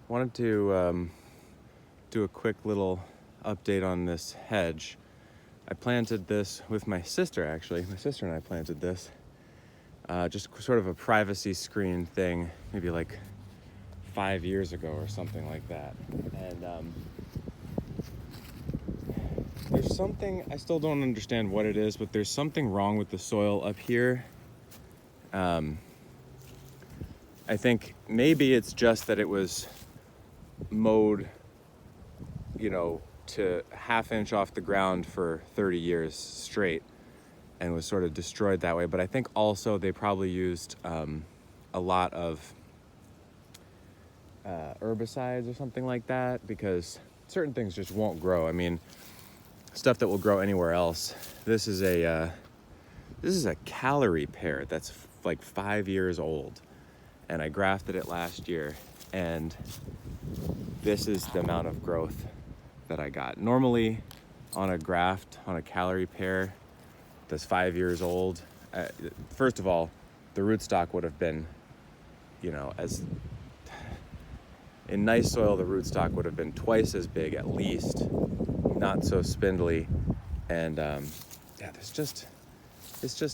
Wanted to do a quick little update on this hedge. I planted this with my sister, actually. My sister and I planted this. Just sort of a privacy screen thing, maybe like 5 years ago or something like that. And there's something, I still don't understand what it is, but there's something wrong with the soil up here. I think maybe it's just that it was mowed, to ½ inch off the ground for 30 years straight and was sort of destroyed that way. But I think also they probably used a lot of herbicides or something like that, because certain things just won't grow. I mean, stuff that will grow anywhere else. This is a calorie pear that's like 5 years old, and I grafted it last year, and this is the amount of growth that I got. Normally on a graft, on a calorie pear that's 5 years old, first of all, the rootstock would have been, as in nice soil, the rootstock would have been twice as big at least, not so spindly, and it's just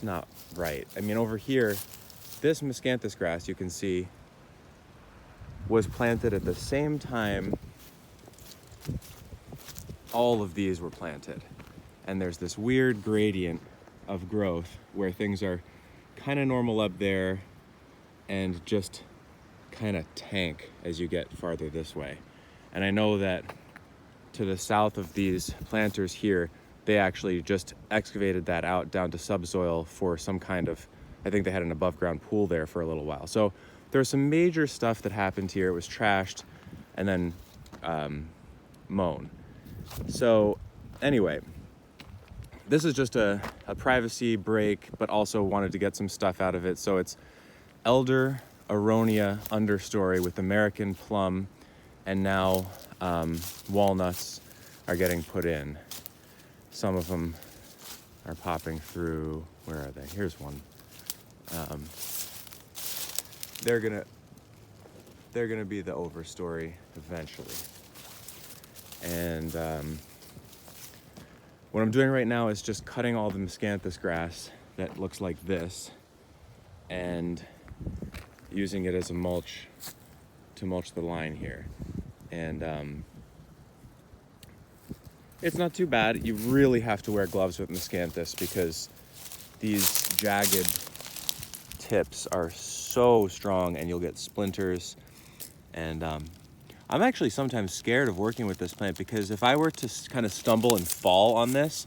not right. I mean, over here, this miscanthus grass, you can see, was planted at the same time all of these were planted. And there's this weird gradient of growth where things are kind of normal up there and just kind of tank as you get farther this way. And I know that to the south of these planters here, they actually just excavated that out down to subsoil for some kind of, I think they had an above ground pool there for a little while. So there's some major stuff that happened here. It was trashed and then mown. So anyway, this is just a privacy break, but also wanted to get some stuff out of it. So it's elder aronia understory with American plum, and now walnuts are getting put in. Some of them are popping through. Where are they? Here's one. They're gonna be the overstory eventually. And what I'm doing right now is just cutting all the miscanthus grass that looks like this and using it as a mulch to mulch the line here. And it's not too bad. You really have to wear gloves with miscanthus because these jagged tips are so strong and you'll get splinters. And I'm actually sometimes scared of working with this plant because if I were to kind of stumble and fall on this,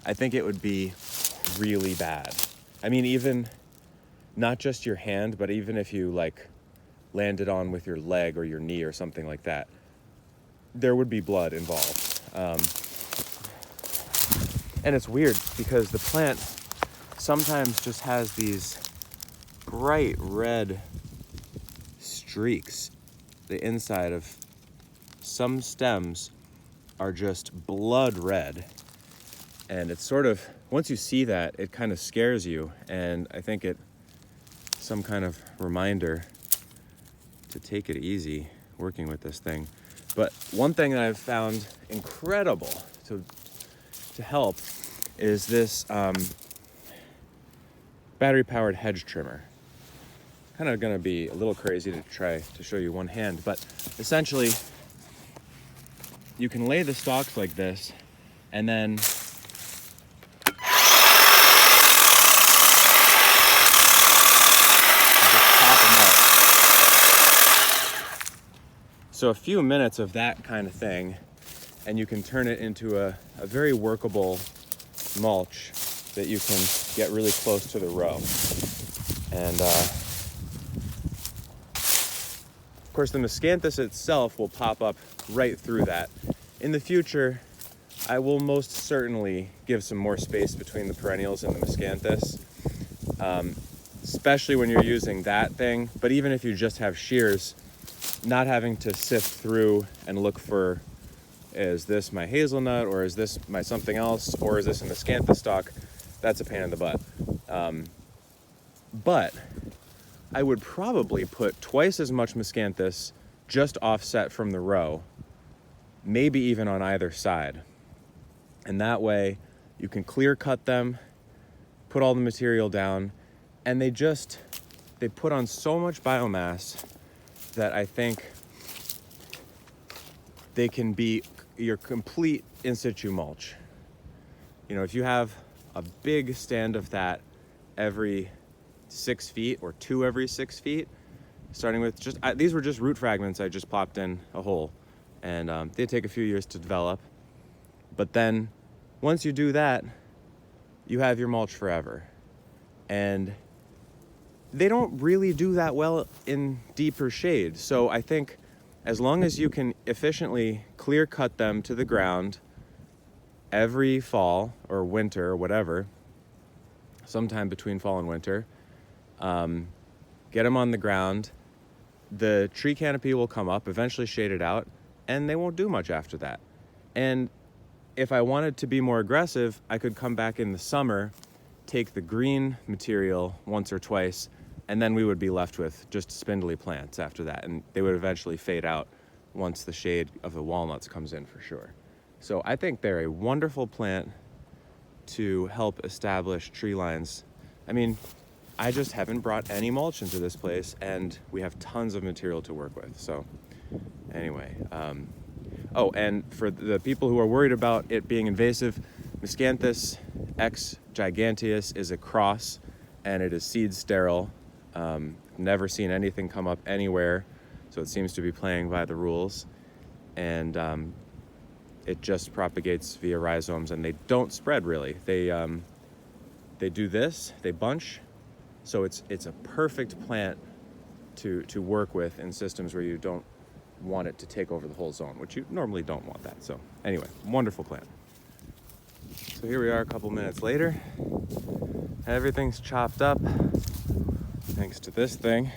I think it would be really bad. I mean, even not just your hand, but even if you like landed on with your leg or your knee or something like that, there would be blood involved. And it's weird because the plant sometimes just has these bright red streaks. The inside of some stems are just blood red. And it's sort of, once you see that, it kind of scares you. And I think it's some kind of reminder to take it easy working with this thing. But one thing that I've found incredible to help is this battery-powered hedge trimmer. Kind of going to be a little crazy to try to show you one hand, but essentially you can lay the stalks like this and then just chop them up. So a few minutes of that kind of thing and you can turn it into a very workable mulch that you can get really close to the row. And of course, the miscanthus itself will pop up right through that. In the future, I will most certainly give some more space between the perennials and the miscanthus, especially when you're using that thing. But even if you just have shears, not having to sift through and look for, is this my hazelnut, or is this my something else, or is this a miscanthus stalk, that's a pain in the butt. But I would probably put twice as much miscanthus just offset from the row, maybe even on either side. And that way you can clear cut them, put all the material down, and they put on so much biomass that I think they can be your complete in situ mulch. You know, if you have a big stand of that every 6 feet or 2 every 6 feet, starting with these were just root fragments I just popped in a hole, and they take a few years to develop. But then once you do that, you have your mulch forever. And they don't really do that well in deeper shade. So I think as long as you can efficiently clear cut them to the ground every fall or winter or whatever, sometime between fall and winter, get them on the ground, the tree canopy will come up, eventually shade it out, and they won't do much after that. And if I wanted to be more aggressive, I could come back in the summer, take the green material once or twice, and then we would be left with just spindly plants after that, and they would eventually fade out once the shade of the walnuts comes in for sure. So I think they're a wonderful plant to help establish tree lines. I mean, I just haven't brought any mulch into this place, and we have tons of material to work with. So anyway, oh, and for the people who are worried about it being invasive, Miscanthus X giganteus is a cross, and it is seed sterile. Never seen anything come up anywhere, so it seems to be playing by the rules. And it just propagates via rhizomes, and they don't spread really. They do this, they bunch, so it's a perfect plant to work with in systems where you don't want it to take over the whole zone, which you normally don't want that. So anyway, wonderful plant. So here we are a couple minutes later. Everything's chopped up thanks to this thing,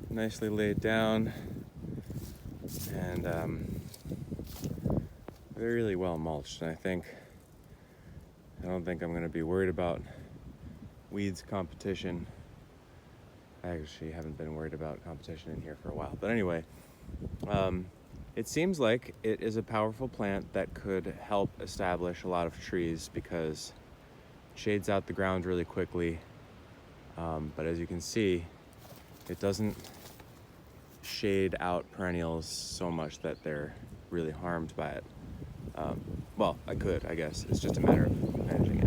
nicely laid down, and really well mulched. And I don't think I'm going to be worried about weeds competition. I actually haven't been worried about competition in here for a while. But anyway, it seems like it is a powerful plant that could help establish a lot of trees because it shades out the ground really quickly. But as you can see, it doesn't shade out perennials so much that they're really harmed by it. Well, I guess. It's just a matter of managing it.